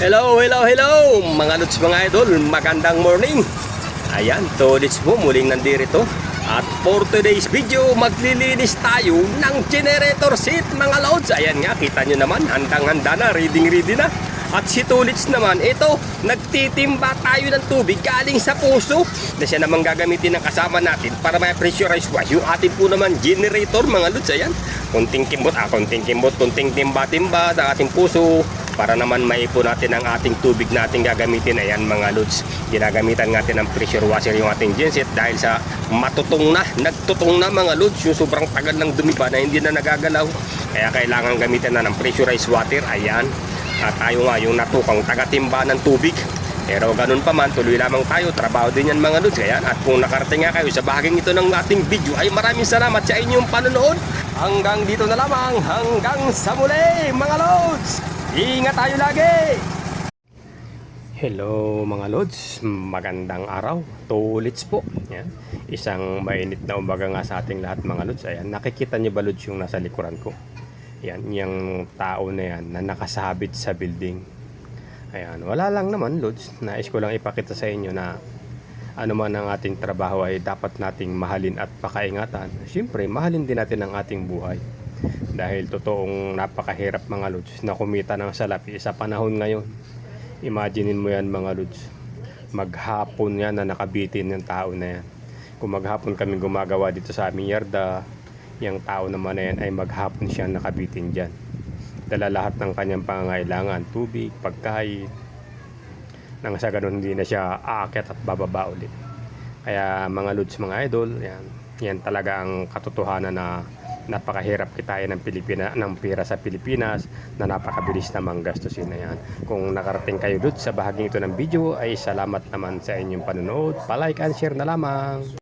Hello, hello, hello mga lods mga idol, magandang morning. Ayan, todits po muling nandirito. At for today's video, maglilinis tayo ng generator seat mga lods. Ayan nga, kita nyo naman, handang-handa na, ready na. At si Tulits naman, ito, nagtitimba tayo ng tubig galing sa puso na siya naman gagamitin ng kasama natin para may pressurize wash. Yung atin po naman generator mga lods, ayan. Kunting kimbot, kunting timba-timba ng ating puso para naman maipon natin ang ating tubig natin gagamitin. Ayan mga lods, ginagamitan natin ng pressure washer yung ating genset dahil sa nagtutong na mga lods, yung sobrang tagal ng dumi pa na hindi na nagagalaw. Kaya kailangan gamitin na ng pressurized water. Ayan. At tayo nga yung natukang tagatimba ng tubig. Pero ganun pa man, tuloy lamang tayo. Trabaho din yan mga lods. Ayan. At kung nakarating nga kayo sa bahaging ito ng ating video, ay maraming salamat sa inyong panonood. Hanggang dito na lamang. Hanggang sa muli mga lods. Ingat tayo lagi. Hello mga lods. Magandang araw. Tulits po. Ayan. Isang mainit na umaga nga sa ating lahat mga lods. Ayan. Nakikita niyo ba lods yung nasa likuran ko? Yan, yung tao na yan na nakasabit sa building. Ayan, wala lang naman lods. Nais ko lang ipakita sa inyo na ano man ang ating trabaho ay dapat nating mahalin at pakaingatan. Siyempre, mahalin din natin ang ating buhay. Dahil totoong napakahirap mga lods na kumita ng salapi sa panahon ngayon. Imaginein mo yan mga lods. Maghapon yan na nakabitin ng tao na yan. Kung maghapon kami gumagawa dito sa aming yarda, yung tao naman na yan ay maghapon siyang nakabitin dyan. Dala lahat ng kanyang pangangailangan, tubig, pagkain, nang sa ganun hindi na siya aakyat at bababa ulit. Kaya mga lods, mga idol, yan talaga ang katotohanan na napakahirap kitain ng pera sa Pilipinas na napakabilis namang gastusin na yan. Kung nakarating kayo lods sa bahaging ito ng video ay salamat naman sa inyong panonood. Pa-like and share na lamang.